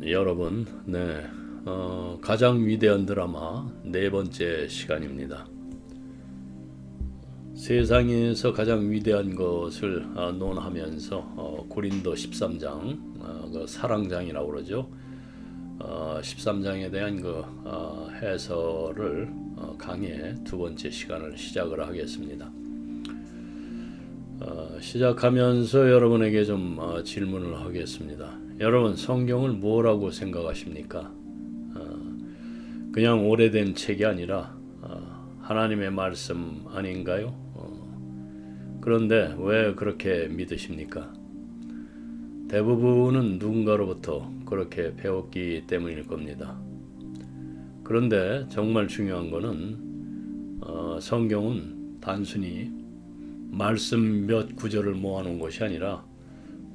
여러분, 가장 위대한 드라마 네 번째 시간입니다. 세상에서 가장 위대한 것을 논하면서 고린도 13장, 그 사랑장이라고 그러죠. 13장에 대한 해설을 강의 두 번째 시간을 시작을 하겠습니다. 시작하면서 여러분에게 좀 질문을 하겠습니다. 여러분, 성경을 뭐라고 생각하십니까? 그냥 오래된 책이 아니라 하나님의 말씀 아닌가요? 그런데 왜 그렇게 믿으십니까? 대부분은 누군가로부터 그렇게 배웠기 때문일 겁니다. 그런데 정말 중요한 것은 성경은 단순히 말씀 몇 구절을 모아놓은 것이 아니라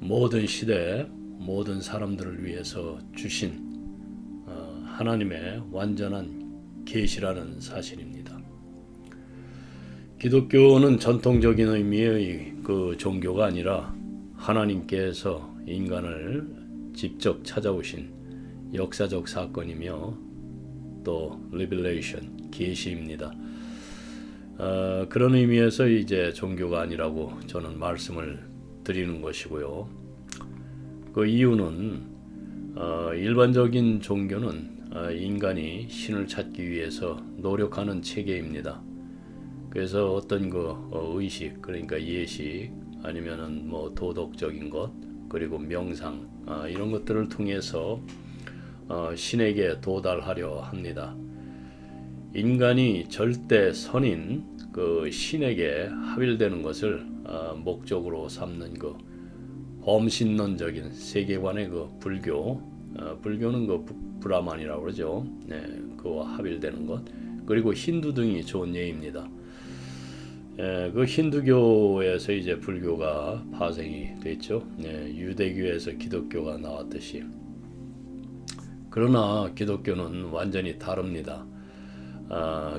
모든 시대에 모든 사람들을 위해서 주신 하나님의 완전한 계시라는 사실입니다. 기독교는 전통적인 의미의 그 종교가 아니라 하나님께서 인간을 직접 찾아오신 역사적 사건이며 또 리빌레이션, 계시입니다. 그런 의미에서 이제 종교가 아니라고 저는 말씀을 드리는 것이고요. 그 이유는 일반적인 종교는 인간이 신을 찾기 위해서 노력하는 체계입니다. 그래서 어떤 의식, 그러니까 예식, 아니면은 도덕적인 것, 그리고 명상, 이런 것들을 통해서 신에게 도달하려 합니다. 인간이 절대 선인 그 신에게 합일되는 것을 목적으로 삼는 범신론적인 세계관의 불교는 브라만이라고 그러죠. 그와 합일되는 것. 그리고 힌두 등이 좋은 예입니다. 그 힌두교에서 이제 불교가 파생이 됐죠. 유대교에서 기독교가 나왔듯이. 그러나 기독교는 완전히 다릅니다.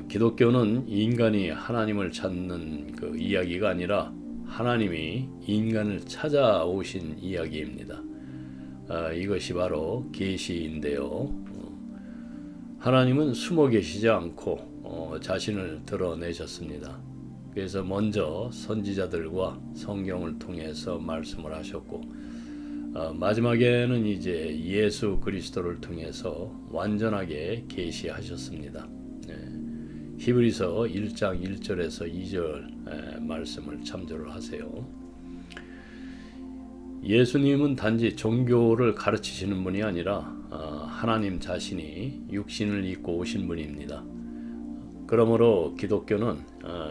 기독교는 인간이 하나님을 찾는 그 이야기가 아니라 하나님이 인간을 찾아오신 이야기입니다. 이것이 바로 계시인데요. 하나님은 숨어 계시지 않고 자신을 드러내셨습니다. 그래서 먼저 선지자들과 성경을 통해서 말씀을 하셨고 마지막에는 이제 예수 그리스도를 통해서 완전하게 계시하셨습니다. 히브리서 1장 1절에서 2절 말씀을 참조를 하세요. 예수님은 단지 종교를 가르치시는 분이 아니라 하나님 자신이 육신을 입고 오신 분입니다. 그러므로 기독교는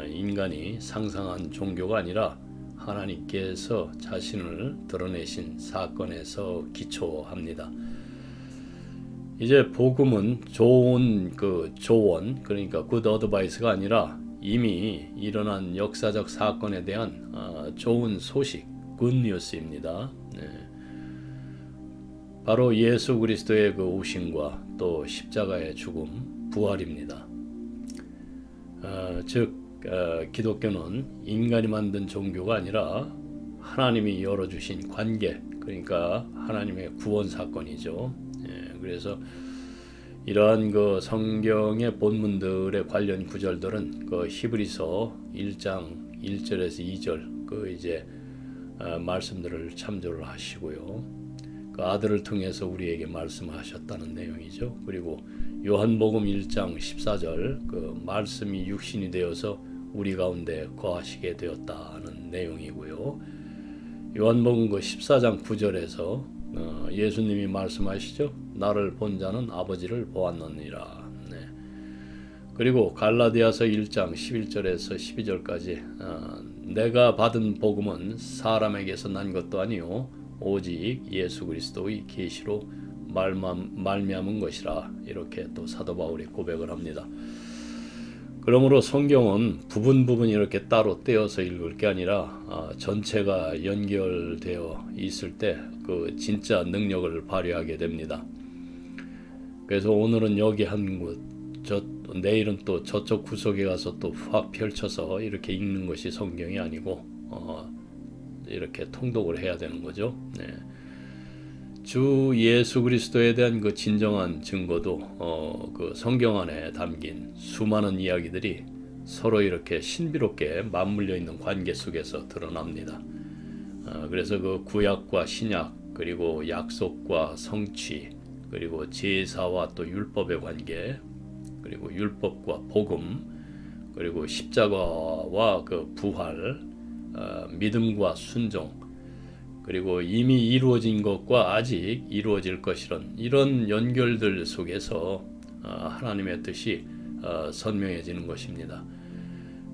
인간이 상상한 종교가 아니라 하나님께서 자신을 드러내신 사건에서 기초합니다. 이제 복음은 좋은 조언, 그러니까 굿 어드바이스가 아니라 이미 일어난 역사적 사건에 대한 좋은 소식, 굿 뉴스입니다. 바로 예수 그리스도의 그 오심과 또 십자가의 죽음, 부활입니다. 기독교는 인간이 만든 종교가 아니라 하나님이 열어주신 관계, 그러니까 하나님의 구원 사건이죠. 그래서 이러한 성경의 본문들의 관련 구절들은 히브리서 1장 1절에서 2절 말씀들을 참조를 하시고요. 그 아들을 통해서 우리에게 말씀하셨다는 내용이죠. 그리고 요한복음 1장 14절 말씀이 육신이 되어서 우리 가운데 거하시게 되었다는 내용이고요. 요한복음 14장 9절에서 예수님이 말씀하시죠. 나를 본 자는 아버지를 보았느니라. 그리고 갈라디아서 1장 11절에서 12절까지 내가 받은 복음은 사람에게서 난 것도 아니요 오직 예수 그리스도의 계시로 말미암은 것이라. 이렇게 또 사도 바울이 고백을 합니다. 그러므로 성경은 부분 이렇게 따로 떼어서 읽을 게 아니라 전체가 연결되어 있을 때 그 진짜 능력을 발휘하게 됩니다. 그래서 오늘은 여기 한 곳, 내일은 또 저쪽 구석에 가서 또 확 펼쳐서 이렇게 읽는 것이 성경이 아니고 이렇게 통독을 해야 되는 거죠. 주 예수 그리스도에 대한 그 진정한 증거도 그 성경 안에 담긴 수많은 이야기들이 서로 이렇게 신비롭게 맞물려 있는 관계 속에서 드러납니다. 그래서 그 구약과 신약, 그리고 약속과 성취, 그리고 제사와 또 율법의 관계, 그리고 율법과 복음, 그리고 십자가와 그 부활, 믿음과 순종, 그리고 이미 이루어진 것과 아직 이루어질 것이란 이런 연결들 속에서 하나님의 뜻이 선명해지는 것입니다.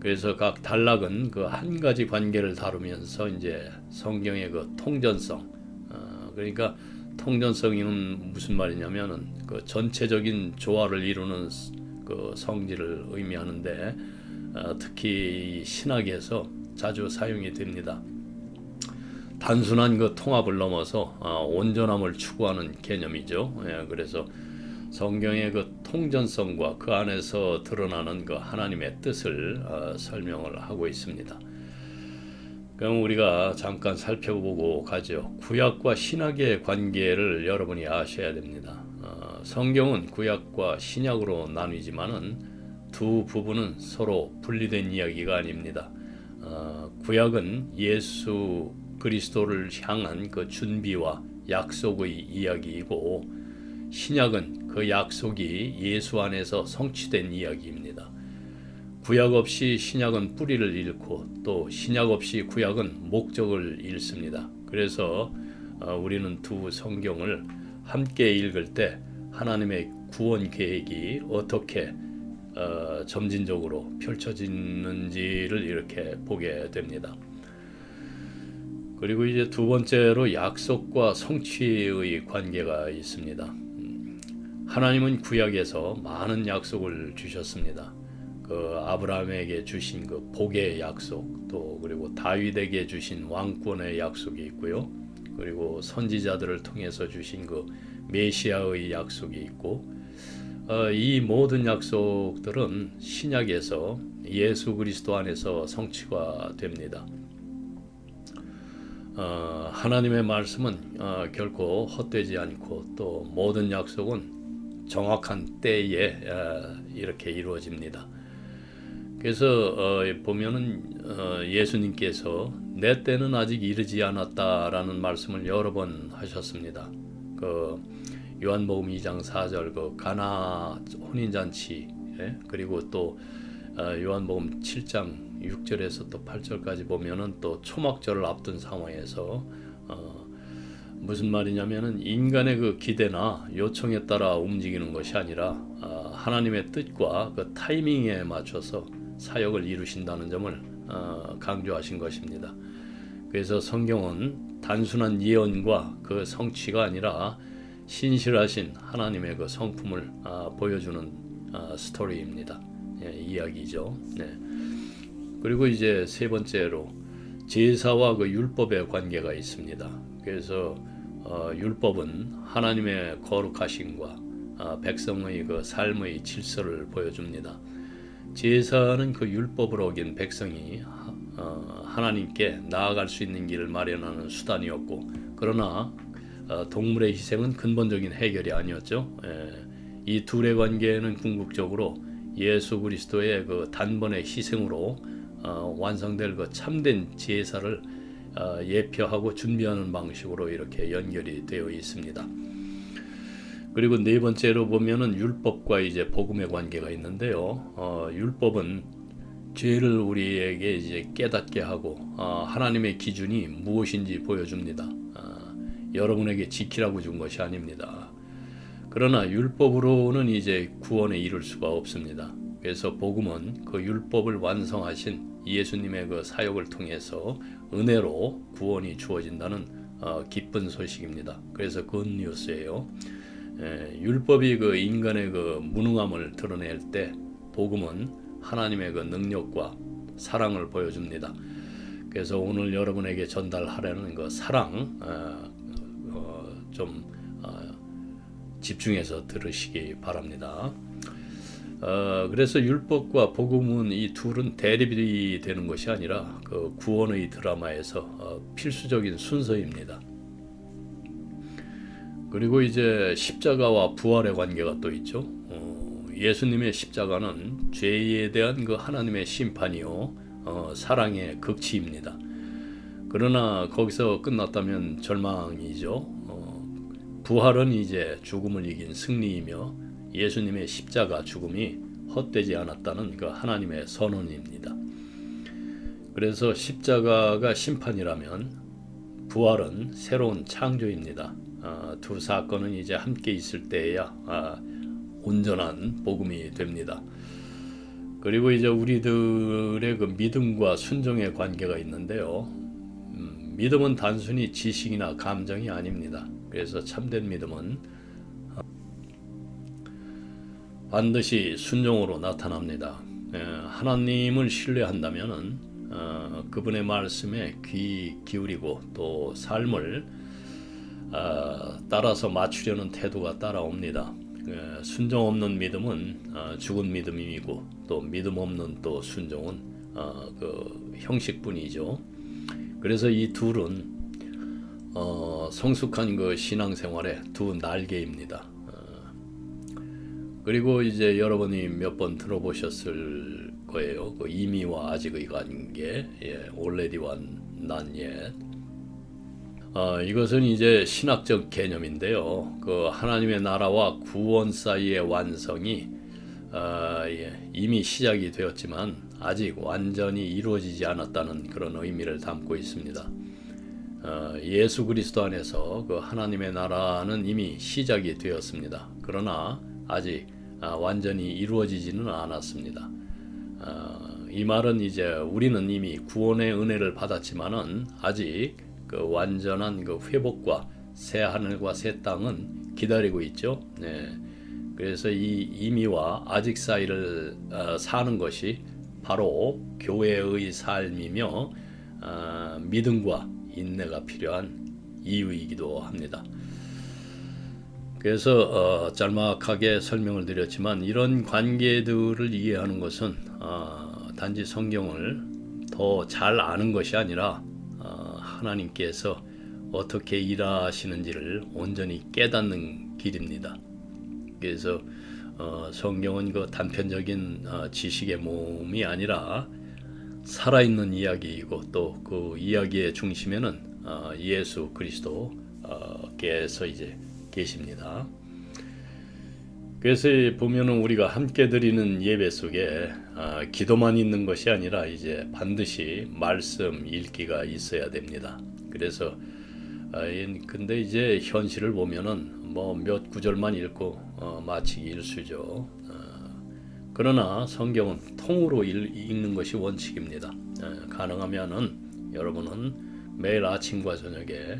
그래서 각 단락은 그 한 가지 관계를 다루면서 이제 성경의 그 통전성, 그러니까 통전성은 무슨 말이냐면은 그 전체적인 조화를 이루는 그 성질을 의미하는데 특히 신학에서 자주 사용이 됩니다. 단순한 그 통합을 넘어서 온전함을 추구하는 개념이죠. 그래서 성경의 그 통전성과 그 안에서 드러나는 그 하나님의 뜻을 설명을 하고 있습니다. 그럼 우리가 잠깐 살펴보고 가죠. 구약과 신약의 관계를 여러분이 아셔야 됩니다. 성경은 구약과 신약으로 나뉘지만은 두 부분은 서로 분리된 이야기가 아닙니다. 구약은 예수 그리스도를 향한 그 준비와 약속의 이야기이고, 신약은 그 약속이 예수 안에서 성취된 이야기입니다. 구약 없이 신약은 뿌리를 잃고 또 신약 없이 구약은 목적을 잃습니다. 그래서 우리는 두 성경을 함께 읽을 때 하나님의 구원 계획이 어떻게 점진적으로 펼쳐지는지를 이렇게 보게 됩니다. 그리고 이제 두 번째로 약속과 성취의 관계가 있습니다. 하나님은 구약에서 많은 약속을 주셨습니다. 그 아브라함에게 주신 그 복의 약속, 또 그리고 다윗에게 주신 왕권의 약속이 있고요. 그리고 선지자들을 통해서 주신 그 메시아의 약속이 있고, 이 모든 약속들은 신약에서 예수 그리스도 안에서 성취가 됩니다. 하나님의 말씀은 결코 헛되지 않고 또 모든 약속은 정확한 때에 이렇게 이루어집니다. 그래서 보면은 예수님께서 내 때는 아직 이르지 않았다라는 말씀을 여러 번 하셨습니다. 그 요한복음 2장 4절 그 가나 혼인잔치, 그리고 또 요한복음 7장 6절에서 또 8절까지 보면은 또 초막절을 앞둔 상황에서 무슨 말이냐면은 인간의 그 기대나 요청에 따라 움직이는 것이 아니라 하나님의 뜻과 그 타이밍에 맞춰서 사역을 이루신다는 점을 강조하신 것입니다. 그래서 성경은 단순한 예언과 그 성취가 아니라 신실하신 하나님의 그 성품을 보여주는 스토리입니다. 이야기죠. 그리고 이제 세 번째로 제사와 그 율법의 관계가 있습니다. 그래서 율법은 하나님의 거룩하심과 백성의 그 삶의 질서를 보여줍니다. 제사는 그 율법을 어긴 백성이 하나님께 나아갈 수 있는 길을 마련하는 수단이었고, 그러나 동물의 희생은 근본적인 해결이 아니었죠. 이 둘의 관계는 궁극적으로 예수 그리스도의 그 단번의 희생으로 완성될 그 참된 제사를 예표하고 준비하는 방식으로 이렇게 연결이 되어 있습니다. 그리고 네 번째로 보면은 율법과 이제 복음의 관계가 있는데요. 율법은 죄를 우리에게 이제 깨닫게 하고 하나님의 기준이 무엇인지 보여줍니다. 여러분에게 지키라고 준 것이 아닙니다. 그러나 율법으로는 이제 구원에 이를 수가 없습니다. 그래서 복음은 그 율법을 완성하신 예수님의 그 사역을 통해서 은혜로 구원이 주어진다는 기쁜 소식입니다. 그래서 굿뉴스예요. 율법이 그 인간의 그 무능함을 드러낼 때 복음은 하나님의 그 능력과 사랑을 보여줍니다. 그래서 오늘 여러분에게 전달하려는 그 사랑 좀 집중해서 들으시기 바랍니다. 그래서 율법과 복음은 이 둘은 대립이 되는 것이 아니라 그 구원의 드라마에서 필수적인 순서입니다. 그리고 이제 십자가와 부활의 관계가 또 있죠. 예수님의 십자가는 죄에 대한 그 하나님의 심판이요, 사랑의 극치입니다. 그러나 거기서 끝났다면 절망이죠. 부활은 이제 죽음을 이긴 승리이며 예수님의 십자가 죽음이 헛되지 않았다는 그 하나님의 선언입니다. 그래서 십자가가 심판이라면 부활은 새로운 창조입니다. 두 사건은 이제 함께 있을 때에야 온전한 복음이 됩니다. 그리고 이제 우리들의 그 믿음과 순종의 관계가 있는데요. 믿음은 단순히 지식이나 감정이 아닙니다. 그래서 참된 믿음은 반드시 순종으로 나타납니다. 하나님을 신뢰한다면은 그분의 말씀에 귀 기울이고 또 삶을 따라서 맞추려는 태도가 따라옵니다. 순종 없는 믿음은 죽은 믿음이고 또 믿음 없는 또 순종은 그 형식뿐이죠. 그래서 이 둘은 성숙한 그 신앙생활의 두 날개입니다. 그리고 이제 여러분이 몇 번 들어보셨을 거예요. 그 이미와 아직의 관계, already와 not yet. 이것은 이제 신학적 개념인데요. 그 하나님의 나라와 구원 사이의 완성이 이미 시작이 되었지만 아직 완전히 이루어지지 않았다는 그런 의미를 담고 있습니다. 예수 그리스도 안에서 그 하나님의 나라는 이미 시작이 되었습니다. 그러나 아직 완전히 이루어지지는 않았습니다. 이 말은 이제 우리는 이미 구원의 은혜를 받았지만은 아직 그 완전한 그 회복과 새 하늘과 새 땅은 기다리고 있죠. 그래서 이 이미와 아직 사이를 사는 것이 바로 교회의 삶이며 믿음과 인내가 필요한 이유이기도 합니다. 그래서 짤막하게 설명을 드렸지만 이런 관계들을 이해하는 것은 단지 성경을 더 잘 아는 것이 아니라 하나님께서 어떻게 일하시는지를 온전히 깨닫는 길입니다. 그래서 성경은 그 단편적인 지식의 모음이 아니라 살아있는 이야기이고 또 그 이야기의 중심에는 예수 그리스도께서 이제 계십니다. 그래서 보면은 우리가 함께 드리는 예배 속에 기도만 있는 것이 아니라 이제 반드시 말씀 읽기가 있어야 됩니다. 그래서 근데 이제 현실을 보면은 뭐 몇 구절만 읽고 마치기 일쑤죠. 그러나 성경은 통으로 읽는 것이 원칙입니다. 가능하면은 여러분은 매일 아침과 저녁에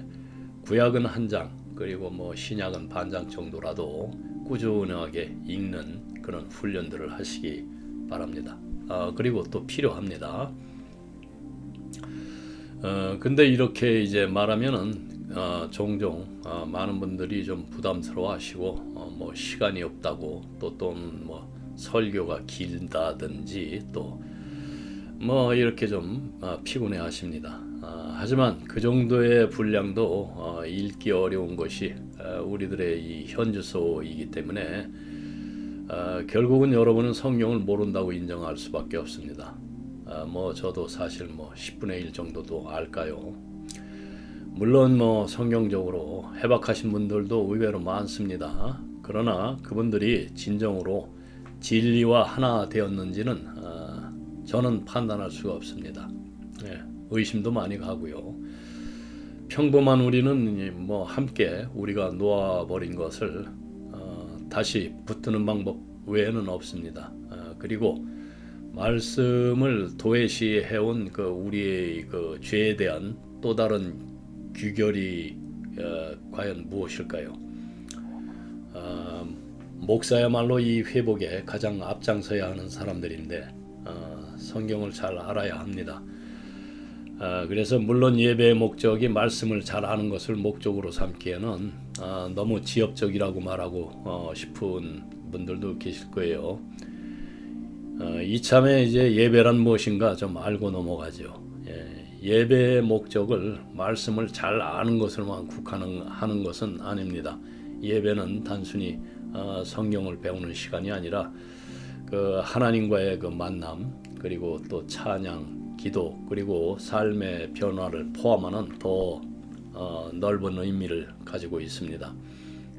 구약은 한 장 그리고 뭐 신약은 반장 정도라도 꾸준하게 읽는 그런 훈련들을 하시기 바랍니다. 그리고 또 필요합니다. 근데 이렇게 이제 말하면은 종종 많은 분들이 좀 부담스러워하시고 뭐 시간이 없다고 또는 뭐 설교가 길다든지 또 뭐 이렇게 좀 피곤해하십니다. 하지만 그 정도의 분량도 읽기 어려운 것이 우리들의 이 현주소이기 때문에 결국은 여러분은 성경을 모른다고 인정할 수밖에 없습니다. 뭐 저도 사실 뭐 10분의 1 정도도 알까요? 물론 뭐 성경적으로 해박하신 분들도 의외로 많습니다. 그러나 그분들이 진정으로 진리와 하나 되었는지는 저는 판단할 수가 없습니다. 의심도 많이 가고요. 평범한 우리는 뭐 함께 우리가 놓아버린 것을 다시 붙드는 방법 외에는 없습니다. 그리고 말씀을 도외시해온 그 우리의 그 죄에 대한 또 다른 규결이 과연 무엇일까요? 목사야말로 이 회복에 가장 앞장서야 하는 사람들인데 성경을 잘 알아야 합니다. 그래서 물론 예배의 목적이 말씀을 잘 아는 것을 목적으로 삼기에는 너무 지엽적이라고 말하고 싶은 분들도 계실 거예요. 이참에 이제 예배란 무엇인가 좀 알고 넘어가죠. 예배의 목적을 말씀을 잘 아는 것으로만 국한하는 것은 아닙니다. 예배는 단순히 성경을 배우는 시간이 아니라 그 하나님과의 그 만남, 그리고 또 찬양, 기도, 그리고 삶의 변화를 포함하는 더 넓은 의미를 가지고 있습니다.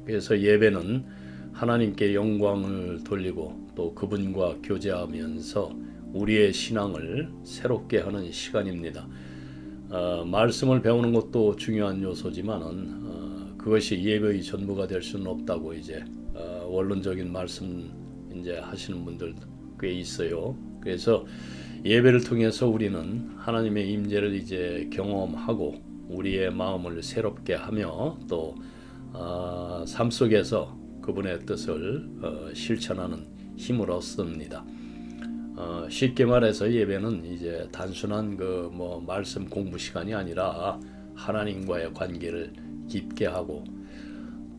그래서 예배는 하나님께 영광을 돌리고 또 그분과 교제하면서 우리의 신앙을 새롭게 하는 시간입니다. 말씀을 배우는 것도 중요한 요소지만은 그것이 예배의 전부가 될 수는 없다고 이제 원론적인 말씀 이제 하시는 분들 꽤 있어요. 그래서 예배를 통해서 우리는 하나님의 임재를 이제 경험하고 우리의 마음을 새롭게 하며 또 삶 속에서 그분의 뜻을 실천하는 힘을 얻습니다. 쉽게 말해서 예배는 이제 단순한 그 말씀 공부 시간이 아니라 하나님과의 관계를 깊게 하고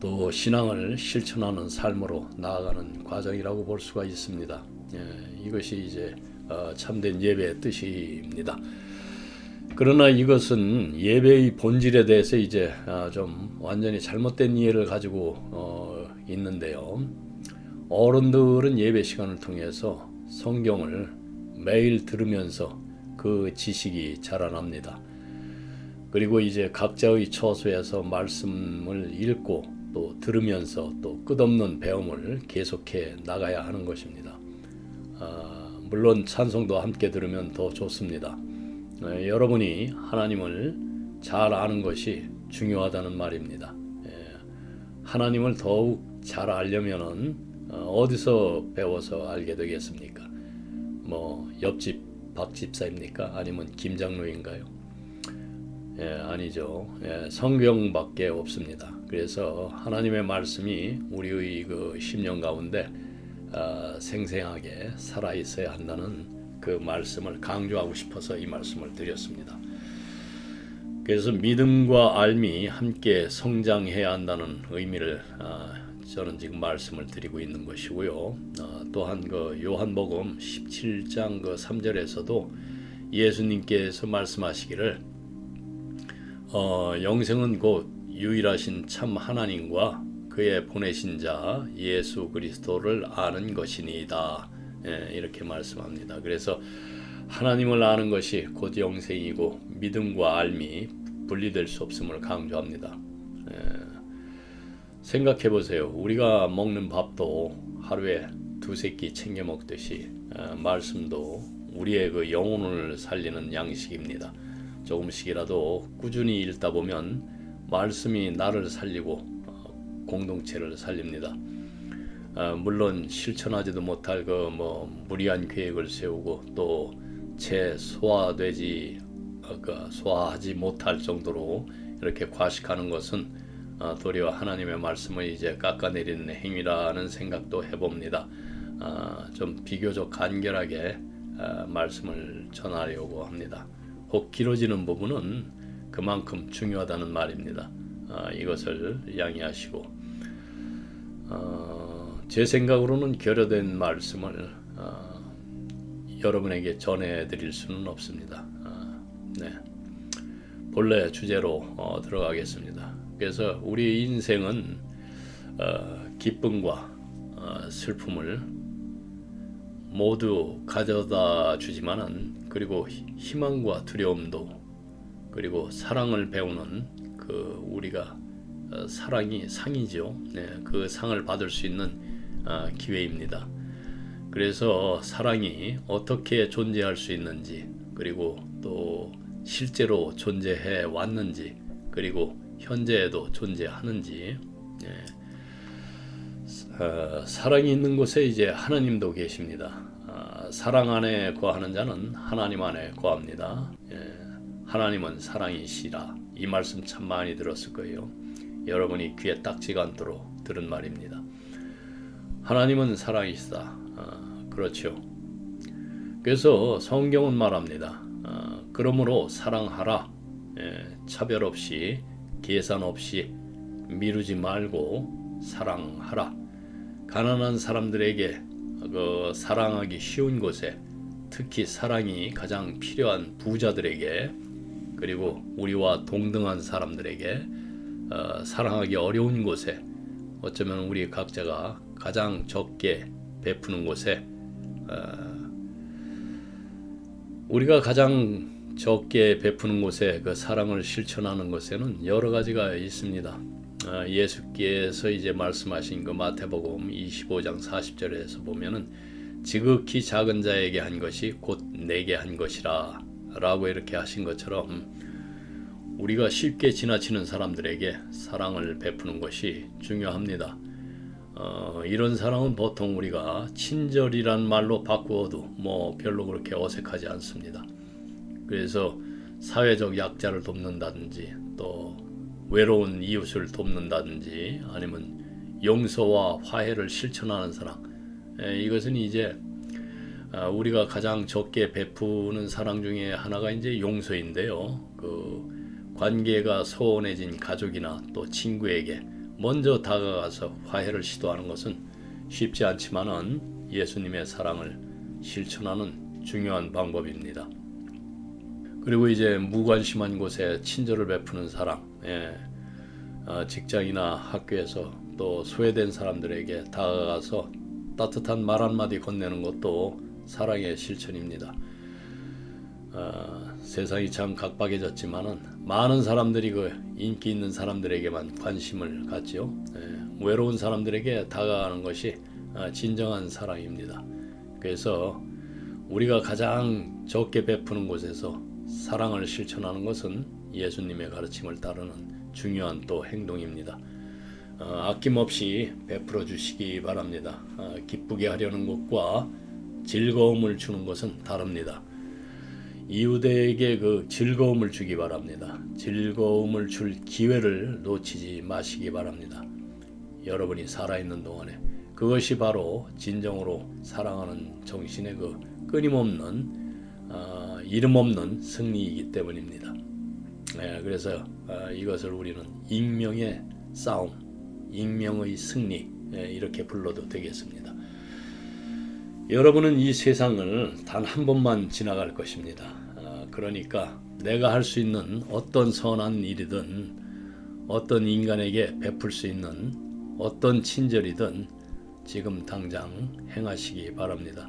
또 신앙을 실천하는 삶으로 나아가는 과정이라고 볼 수가 있습니다. 이것이 이제 참된 예배의 뜻입니다. 그러나 이것은 예배의 본질에 대해서 이제 좀 완전히 잘못된 이해를 가지고 있는데요. 어른들은 예배 시간을 통해서 성경을 매일 들으면서 그 지식이 자라납니다. 그리고 이제 각자의 처소에서 말씀을 읽고 또 들으면서 또 끝없는 배움을 계속해 나가야 하는 것입니다. 물론 찬송도 함께 들으면 더 좋습니다. 여러분이 하나님을 잘 아는 것이 중요하다는 말입니다. 하나님을 더욱 잘 알려면은 어디서 배워서 알게 되겠습니까? 옆집 박 집사입니까? 아니면 김 장로인가요? 아니죠. 성경밖에 없습니다. 그래서 하나님의 말씀이 우리의 그 심령 가운데 생생하게 살아 있어야 한다는 그 말씀을 강조하고 싶어서 이 말씀을 드렸습니다. 그래서 믿음과 알미 함께 성장해야 한다는 의미를 저는 지금 말씀을 드리고 있는 것이고요. 또한 그 요한복음 17장 그 3절에서도 예수님께서 말씀하시기를 영생은 곧 유일하신 참 하나님과 그의 보내신 자 예수 그리스도를 아는 것이니이다. 이렇게 말씀합니다. 그래서 하나님을 아는 것이 곧 영생이고 믿음과 알미 분리될 수 없음을 강조합니다. 생각해 보세요. 우리가 먹는 밥도 하루에 두세 끼 챙겨 먹듯이 말씀도 우리의 그 영혼을 살리는 양식입니다. 조금씩이라도 꾸준히 읽다 보면 말씀이 나를 살리고 공동체를 살립니다. 물론 실천하지도 못할 그 무리한 계획을 세우고 또 채 소화하지 못할 정도로 이렇게 과식하는 것은 도리어 하나님의 말씀을 이제 깎아내리는 행위라는 생각도 해봅니다. 좀 비교적 간결하게 말씀을 전하려고 합니다. 혹 길어지는 부분은 그만큼 중요하다는 말입니다. 이것을 양해하시고 제 생각으로는 결여된 말씀을 여러분에게 전해드릴 수는 없습니다. 본래 주제로 들어가겠습니다. 그래서 우리 인생은 기쁨과 슬픔을 모두 가져다 주지만은 그리고 희망과 두려움도 그리고 사랑을 배우는 그 우리가 사랑이 상이죠. 그 상을 받을 수 있는 기회입니다. 그래서 사랑이 어떻게 존재할 수 있는지 그리고 또 실제로 존재해 왔는지 그리고 현재에도 존재하는지 사랑이 있는 곳에 이제 하나님도 계십니다. 사랑 안에 거하는 자는 하나님 안에 거합니다. 하나님은 사랑이시라. 이 말씀 참 많이 들었을 거예요. 여러분이 귀에 딱지가 않도록 들은 말입니다. 하나님은 사랑이시다. 그렇죠. 그래서 성경은 말합니다. 그러므로 사랑하라. 차별 없이 계산 없이 미루지 말고 사랑하라. 가난한 사람들에게 그 사랑하기 쉬운 곳에 특히 사랑이 가장 필요한 부자들에게 그리고 우리와 동등한 사람들에게 사랑하기 어려운 곳에 어쩌면 우리 각자가 가장 적게 베푸는 곳에 우리가 가장 적게 베푸는 곳에 그 사랑을 실천하는 곳에는 여러 가지가 있습니다. 예수께서 이제 말씀하신 그 마태복음 25장 40절에서 보면은 지극히 작은 자에게 한 것이 곧 내게 한 것이라 라고 이렇게 하신 것처럼 우리가 쉽게 지나치는 사람들에게 사랑을 베푸는 것이 중요합니다. 이런 사랑은 보통 우리가 친절이란 말로 바꾸어도 뭐 별로 그렇게 어색하지 않습니다. 그래서 사회적 약자를 돕는다든지 또 외로운 이웃을 돕는다든지 아니면 용서와 화해를 실천하는 사랑, 이것은 이제 우리가 가장 적게 베푸는 사랑 중에 하나가 이제 용서인데요. 그 관계가 소원해진 가족이나 또 친구에게 먼저 다가가서 화해를 시도하는 것은 쉽지 않지만은 예수님의 사랑을 실천하는 중요한 방법입니다. 그리고 이제 무관심한 곳에 친절을 베푸는 사랑, 직장이나 학교에서 또 소외된 사람들에게 다가가서 따뜻한 말 한마디 건네는 것도 사랑의 실천입니다. 세상이 참 각박해졌지만은 많은 사람들이 그 인기 있는 사람들에게만 관심을 갖지요. 외로운 사람들에게 다가가는 것이 진정한 사랑입니다. 그래서 우리가 가장 적게 베푸는 곳에서 사랑을 실천하는 것은 예수님의 가르침을 따르는 중요한 또 행동입니다. 아낌없이 베풀어 주시기 바랍니다. 기쁘게 하려는 것과 즐거움을 주는 것은 다릅니다. 이웃에게 그 즐거움을 주기 바랍니다. 즐거움을 줄 기회를 놓치지 마시기 바랍니다. 여러분이 살아있는 동안에 그것이 바로 진정으로 사랑하는 정신의 그 끊임없는 이름 없는 승리이기 때문입니다. 그래서 이것을 우리는 익명의 싸움, 익명의 승리, 이렇게 불러도 되겠습니다. 여러분은 이 세상을 단 한 번만 지나갈 것입니다. 그러니까 내가 할 수 있는 어떤 선한 일이든 어떤 인간에게 베풀 수 있는 어떤 친절이든 지금 당장 행하시기 바랍니다.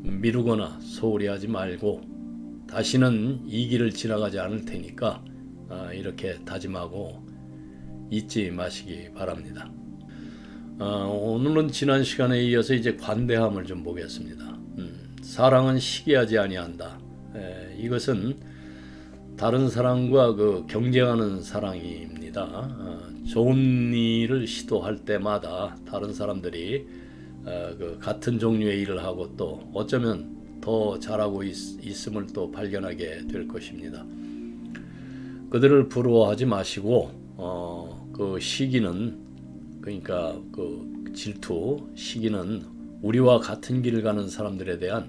미루거나 소홀히 하지 말고 다시는 이 길을 지나가지 않을 테니까 이렇게 다짐하고 잊지 마시기 바랍니다. 오늘은 지난 시간에 이어서 이제 관대함을 좀 보겠습니다. 사랑은 시기하지 아니한다. 이것은 다른 사람과 그 경쟁하는 사랑입니다. 좋은 일을 시도할 때마다 다른 사람들이 그 같은 종류의 일을 하고 또 어쩌면 더 잘하고 있음을 또 발견하게 될 것입니다. 그들을 부러워하지 마시고 그 시기는, 그러니까 그 질투, 시기는 우리와 같은 길을 가는 사람들에 대한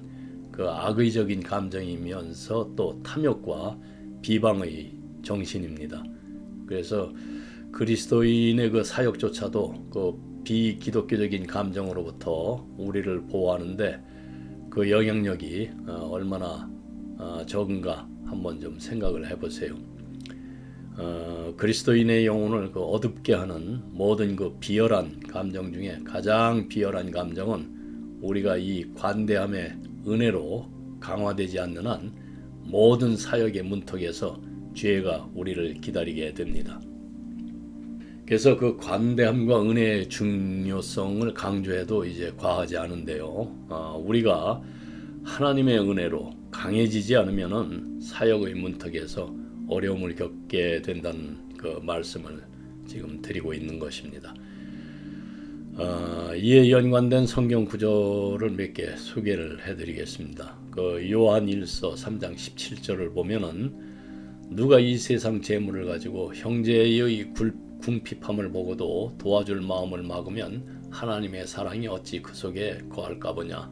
그 악의적인 감정이면서 또 탐욕과 비방의 정신입니다. 그래서 그리스도인의 그 사역조차도 그 비기독교적인 감정으로부터 우리를 보호하는데 그 영향력이 얼마나 적은가 한번 좀 생각을 해보세요. 그리스도인의 영혼을 그 어둡게 하는 모든 그 비열한 감정 중에 가장 비열한 감정은 우리가 이 관대함의 은혜로 강화되지 않는 한 모든 사역의 문턱에서 죄가 우리를 기다리게 됩니다. 그래서 그 관대함과 은혜의 중요성을 강조해도 이제 과하지 않은데요. 우리가 하나님의 은혜로 강해지지 않으면은 사역의 문턱에서 어려움을 겪게 된다는 그 말씀을 지금 드리고 있는 것입니다. 이에 연관된 성경 구절을 몇 개 소개를 해드리겠습니다. 그 요한 1서 3장 17절을 보면은 누가 이 세상 재물을 가지고 형제의 궁핍함을 보고도 도와줄 마음을 막으면 하나님의 사랑이 어찌 그 속에 거할까 보냐.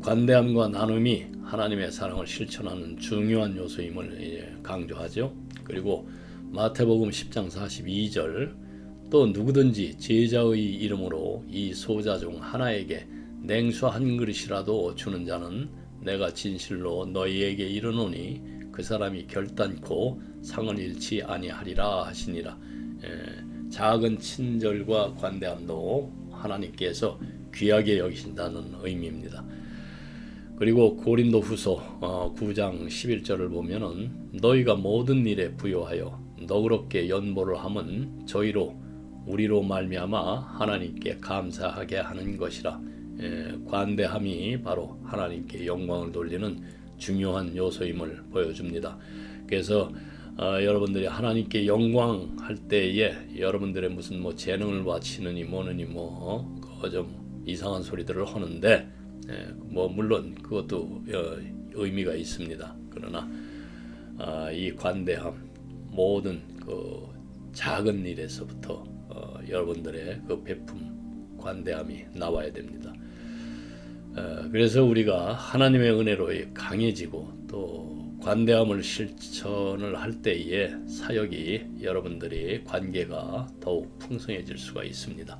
관대함과 나눔이 하나님의 사랑을 실천하는 중요한 요소임을 강조하죠. 그리고 마태복음 10장 42절 또 누구든지 제자의 이름으로 이 소자 중 하나에게 냉수 한 그릇이라도 주는 자는 내가 진실로 너희에게 이르노니 그 사람이 결단코 상을 잃지 아니하리라 하시니라. 작은 친절과 관대함도 하나님께서 귀하게 여기신다는 의미입니다. 그리고 고린도후서 9장 11절을 보면은 너희가 모든 일에 부요하여 너그럽게 연보를 함은 저희로 우리로 말미암아 하나님께 감사하게 하는 것이라. 관대함이 바로 하나님께 영광을 돌리는 중요한 요소임을 보여줍니다. 그래서 여러분들이 하나님께 영광할 때에 여러분들의 무슨 뭐 재능을 바치느니 뭐느니 좀 이상한 소리들을 하는데 뭐 물론 그것도 의미가 있습니다. 그러나 이 관대함, 모든 그 작은 일에서부터 여러분들의 그 베품, 관대함이 나와야 됩니다. 그래서 우리가 하나님의 은혜로 강해지고 또 관대함을 실천을 할 때에 사역이 여러분들이 관계가 더욱 풍성해질 수가 있습니다.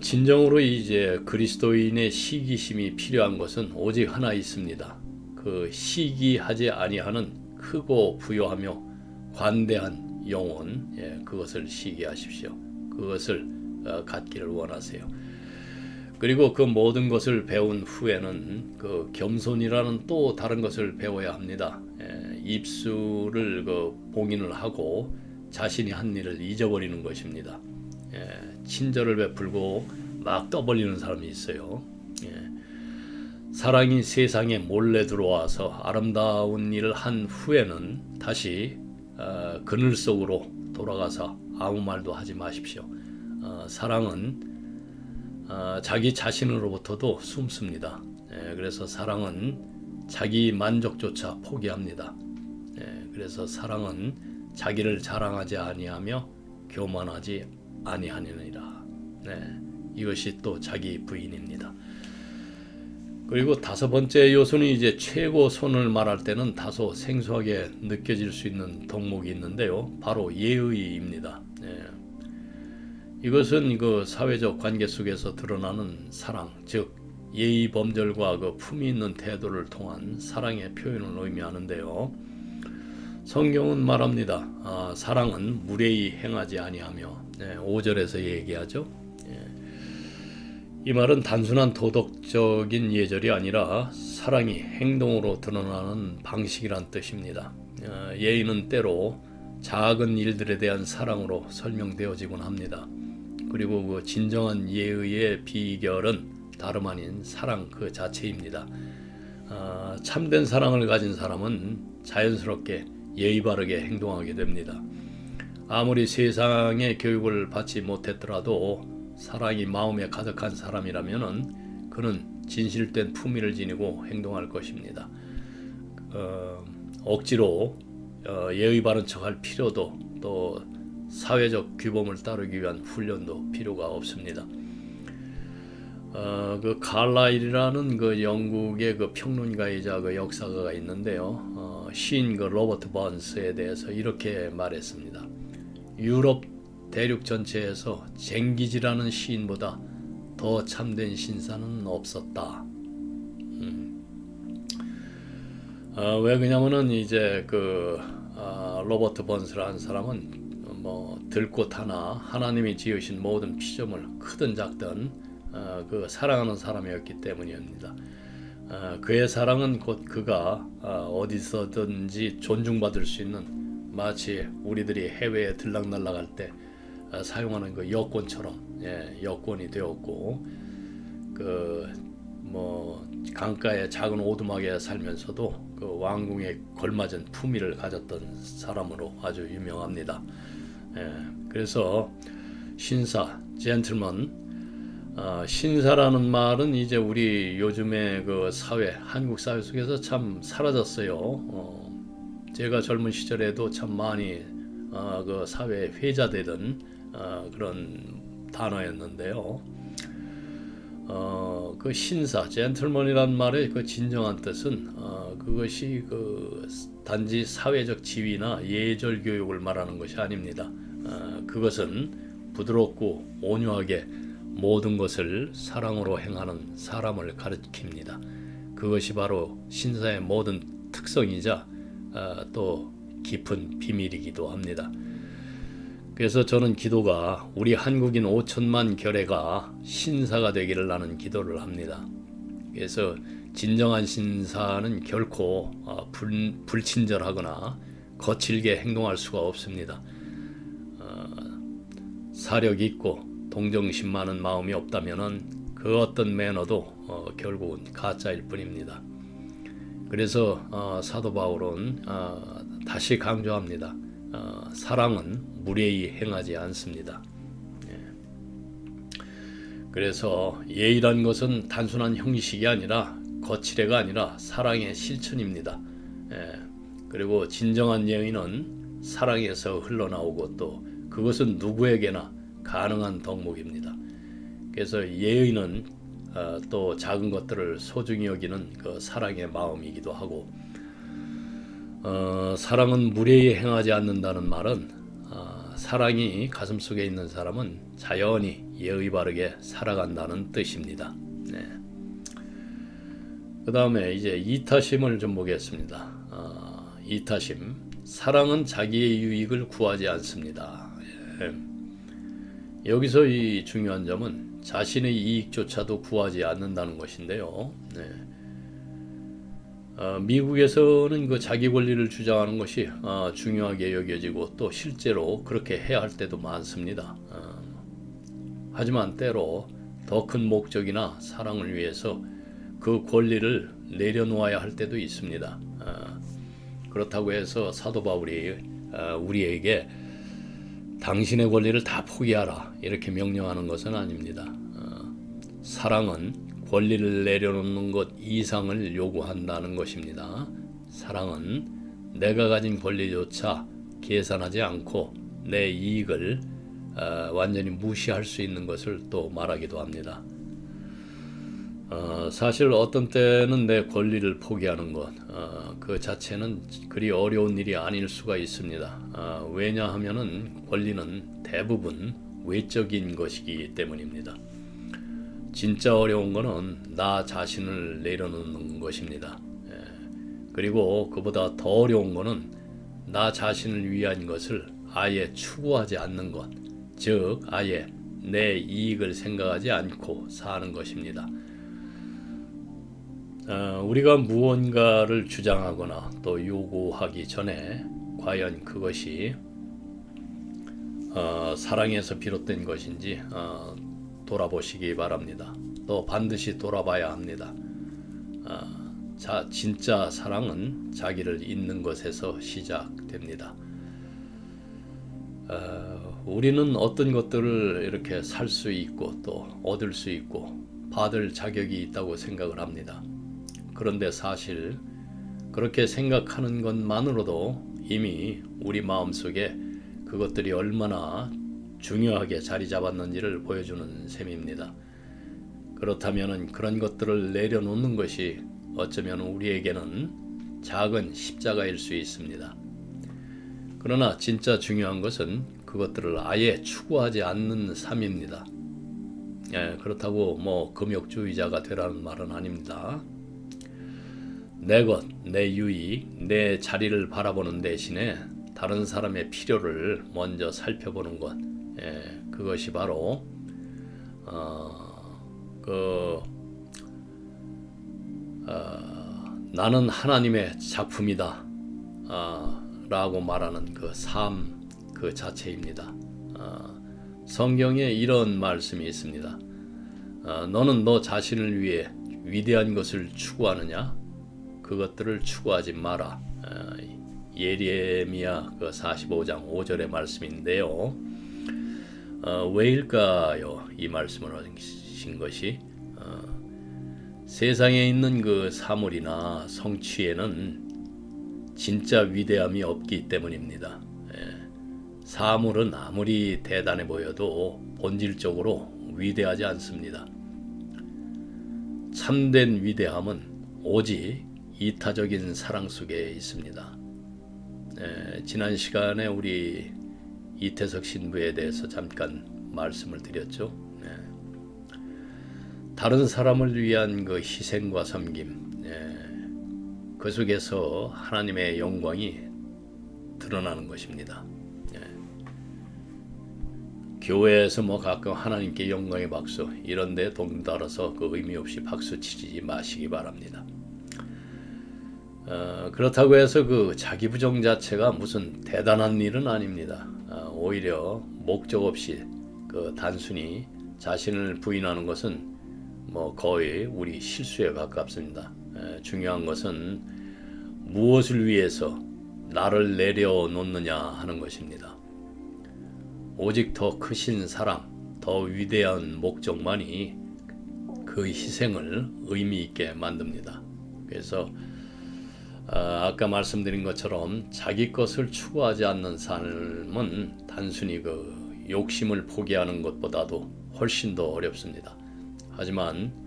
진정으로 이제 그리스도인의 시기심이 필요한 것은 오직 하나 있습니다. 그 시기하지 아니하는 크고 부요하며 관대한 영혼, 그것을 시기하십시오. 그것을 갖기를 원하세요. 그리고 그 모든 것을 배운 후에는 그 겸손이라는 또 다른 것을 배워야 합니다. 입술을 봉인을 하고 자신이 한 일을 잊어버리는 것입니다. 친절을 베풀고 막 떠벌리는 사람이 있어요. 사랑이 세상에 몰래 들어와서 아름다운 일을 한 후에는 다시 그늘 속으로 돌아가서 아무 말도 하지 마십시오. 사랑은 자기 자신으로부터도 숨습니다. 그래서 사랑은 자기 만족조차 포기합니다. 그래서 사랑은 자기를 자랑하지 아니하며 교만하지 아니하느니라. 이것이 또 자기 부인입니다. 그리고 다섯 번째 요소는 이제 최고 손을 말할 때는 다소 생소하게 느껴질 수 있는 덕목이 있는데요. 바로 예의입니다. 이것은 그 사회적 관계 속에서 드러나는 사랑, 즉 예의 범절과 그 품위 있는 태도를 통한 사랑의 표현을 의미하는데요. 성경은 말합니다. 사랑은 무례히 행하지 아니하며 5절에서 얘기하죠. 이 말은 단순한 도덕적인 예절이 아니라 사랑이 행동으로 드러나는 방식이란 뜻입니다. 예의는 때로 작은 일들에 대한 사랑으로 설명되어지곤 합니다. 그리고 그 진정한 예의의 비결은 다름 아닌 사랑 그 자체입니다. 참된 사랑을 가진 사람은 자연스럽게 예의 바르게 행동하게 됩니다. 아무리 세상의 교육을 받지 못했더라도 사랑이 마음에 가득한 사람이라면은 그는 진실된 품위를 지니고 행동할 것입니다. 억지로 예의 바른 척할 필요도 또 사회적 규범을 따르기 위한 훈련도 필요가 없습니다. 그 칼라일이라는 그 영국의 그 평론가이자 그 역사가가 있는데요. 시인 그 로버트 번스에 대해서 이렇게 말했습니다. 유럽 대륙 전체에서 쟁기지라는 시인보다 더 참된 신사는 없었다. 왜 그러냐면은 이제 그 로버트 번스라는 사람은 뭐 들꽃 하나님이 지으신 모든 피조물 크든 작든 그 사랑하는 사람이었기 때문입니다. 그의 사랑은 곧 그가 어디서든지 존중받을 수 있는 마치 우리들이 해외에 들락날락할 때 사용하는 그 여권처럼 여권이 되었고 그 뭐 강가의 작은 오두막에 살면서도 그 왕궁에 걸맞은 품위를 가졌던 사람으로 아주 유명합니다. 그래서 신사, 젠틀먼, 신사라는 말은 이제 우리 요즘의 그 사회, 한국 사회 속에서 참 사라졌어요. 제가 젊은 시절에도 참 많이 그 사회에 회자되던 그런 단어였는데요. 그 신사, 젠틀먼이란 말의 그 진정한 뜻은 그것이 그 단지 사회적 지위나 예절 교육을 말하는 것이 아닙니다. 그것은 부드럽고 온유하게 모든 것을 사랑으로 행하는 사람을 가리킵니다. 그것이 바로 신사의 모든 특성이자 또 깊은 비밀이기도 합니다. 그래서 저는 기도가 우리 한국인 5천만 결례가 신사가 되기를 나는 기도를 합니다. 그래서 진정한 신사는 결코 불친절하거나 거칠게 행동할 수가 없습니다. 사력 있고 동정심 많은 마음이 없다면은 그 어떤 매너도 결국은 가짜일 뿐입니다. 그래서 사도 바울은 다시 강조합니다. 사랑은 무례히 행하지 않습니다. 그래서 예의란 것은 단순한 형식이 아니라 거칠애가 아니라 사랑의 실천입니다. 그리고 진정한 예의는 사랑에서 흘러나오고 또 그것은 누구에게나 가능한 덕목입니다. 그래서 예의는 또 작은 것들을 소중히 여기는 그 사랑의 마음이기도 하고, 사랑은 무례히 행하지 않는다는 말은 사랑이 가슴속에 있는 사람은 자연히 예의 바르게 살아간다는 뜻입니다. 그 다음에 이제 이타심을 좀 보겠습니다. 이타심, 사랑은 자기의 유익을 구하지 않습니다. 여기서 이 중요한 점은 자신의 이익조차도 구하지 않는다는 것인데요. 미국에서는 그 자기 권리를 주장하는 것이 중요하게 여겨지고 또 실제로 그렇게 해야 할 때도 많습니다. 하지만 때로 더 큰 목적이나 사랑을 위해서 그 권리를 내려놓아야 할 때도 있습니다. 그렇다고 해서 사도 바울이 우리에게 당신의 권리를 다 포기하라 이렇게 명령하는 것은 아닙니다. 사랑은 권리를 내려놓는 것 이상을 요구한다는 것입니다. 사랑은 내가 가진 권리조차 계산하지 않고 내 이익을 완전히 무시할 수 있는 것을 또 말하기도 합니다. 사실 어떤 때는 내 권리를 포기하는 것, 그 자체는 그리 어려운 일이 아닐 수가 있습니다. 왜냐하면은 권리는 대부분 외적인 것이기 때문입니다. 진짜 어려운 것은 나 자신을 내려놓는 것입니다. 그리고 그보다 더 어려운 것은 나 자신을 위한 것을 아예 추구하지 않는 것, 즉 아예 내 이익을 생각하지 않고 사는 것입니다. 우리가 무언가를 주장하거나 또 요구하기 전에 과연 그것이 사랑에서 비롯된 것인지 돌아보시기 바랍니다. 또 반드시 돌아봐야 합니다. 진짜 사랑은 자기를 잊는 것에서 시작됩니다. 우리는 어떤 것들을 이렇게 살 수 있고 또 얻을 수 있고 받을 자격이 있다고 생각을 합니다. 그런데 사실 그렇게 생각하는 것만으로도 이미 우리 마음속에 그것들이 얼마나 중요하게 자리 잡았는지를 보여주는 셈입니다. 그렇다면 그런 것들을 내려놓는 것이 어쩌면 우리에게는 작은 십자가일 수 있습니다. 그러나 진짜 중요한 것은 그것들을 아예 추구하지 않는 삶입니다. 그렇다고 뭐 금욕주의자가 되라는 말은 아닙니다. 내 것, 내 유익, 내 자리를 바라보는 대신에 다른 사람의 필요를 먼저 살펴보는 것, 그것이 바로 나는 하나님의 작품이다 라고 말하는 그 삶 그 자체입니다. 성경에 이런 말씀이 있습니다. 너는 너 자신을 위해 위대한 것을 추구하느냐? 그것들을 추구하지 마라. 예레미야 45장 5절의 말씀인데요. 왜일까요? 이 말씀을 하신 것이 세상에 있는 그 사물이나 성취에는 진짜 위대함이 없기 때문입니다. 사물은 아무리 대단해 보여도 본질적으로 위대하지 않습니다. 참된 위대함은 오직 이타적인 사랑 속에 있습니다. 지난 시간에 우리 이태석 신부에 대해서 잠깐 말씀을 드렸죠. 다른 사람을 위한 그 희생과 섬김, 그 속에서 하나님의 영광이 드러나는 것입니다. 예. 교회에서 뭐 가끔 하나님께 영광의 박수 이런데 동달아서 그 의미 없이 박수 치지 마시기 바랍니다. 그렇다고 해서 그 자기 부정 자체가 무슨 대단한 일은 아닙니다. 오히려 목적 없이 그 단순히 자신을 부인하는 것은 뭐 거의 우리 실수에 가깝습니다. 중요한 것은 무엇을 위해서 나를 내려놓느냐 하는 것입니다. 오직 더 크신 사랑, 더 위대한 목적만이 그 희생을 의미 있게 만듭니다. 그래서 아까 말씀드린 것처럼 자기 것을 추구하지 않는 삶은 단순히 그 욕심을 포기하는 것보다도 훨씬 더 어렵습니다. 하지만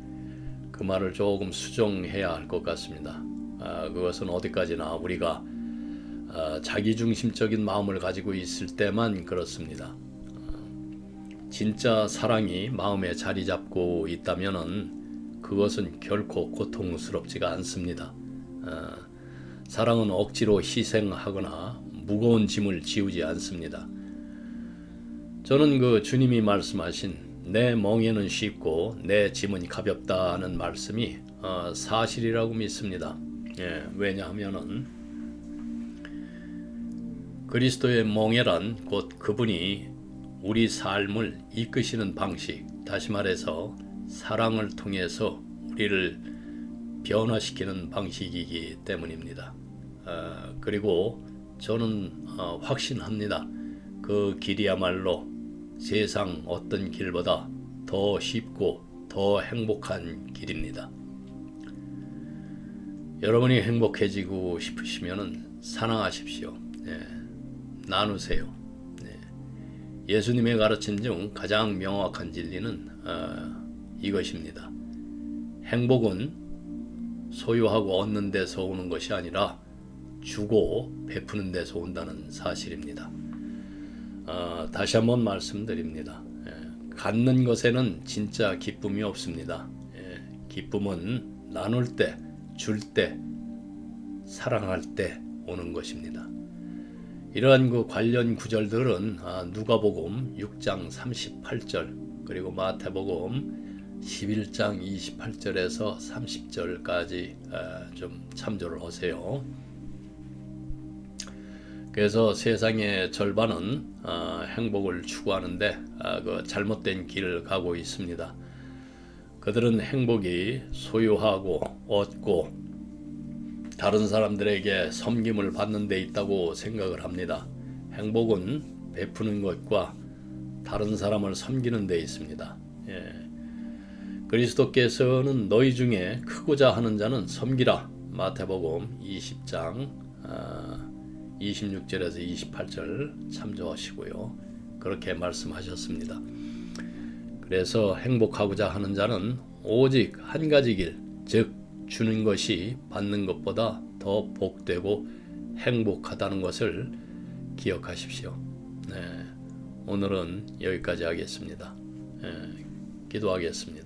그 말을 조금 수정해야 할 것 같습니다. 그것은 어디까지나 우리가 자기중심적인 마음을 가지고 있을 때만 그렇습니다. 진짜 사랑이 마음에 자리 잡고 있다면은 그것은 결코 고통스럽지가 않습니다. 사랑은 억지로 희생하거나 무거운 짐을 지우지 않습니다. 저는 그 주님이 말씀하신 내 멍에는 쉽고 내 짐은 가볍다는 말씀이 사실이라고 믿습니다. 왜냐하면은 그리스도의 멍에란 곧 그분이 우리 삶을 이끄시는 방식, 다시 말해서 사랑을 통해서 우리를 변화시키는 방식이기 때문입니다. 그리고 저는 확신합니다. 그 길이야말로 세상 어떤 길보다 더 쉽고 더 행복한 길입니다. 여러분이 행복해지고 싶으시면 사랑하십시오. 나누세요. 예수님의 가르침 중 가장 명확한 진리는 이것입니다. 행복은 소유하고 얻는 데서 오는 것이 아니라 주고 베푸는 데서 온다는 사실입니다. 다시 한번 말씀드립니다. 갖는 것에는 진짜 기쁨이 없습니다. 기쁨은 나눌 때, 줄 때, 사랑할 때 오는 것입니다. 이러한 그 관련 구절들은 누가복음 6장 38절 그리고 마태복음 11장 28절에서 30절까지 좀 참조를 하세요. 그래서 세상의 절반은 행복을 추구하는데 그 잘못된 길을 가고 있습니다. 그들은 행복이 소유하고 얻고 다른 사람들에게 섬김을 받는 데 있다고 생각을 합니다. 행복은 베푸는 것과 다른 사람을 섬기는 데 있습니다. 그리스도께서는 너희 중에 크고자 하는 자는 섬기라. 마태복음 20장 26절에서 28절 참조하시고요. 그렇게 말씀하셨습니다. 그래서 행복하고자 하는 자는 오직 한 가지 길, 즉 주는 것이 받는 것보다 더 복되고 행복하다는 것을 기억하십시오. 오늘은 여기까지 하겠습니다. 기도하겠습니다.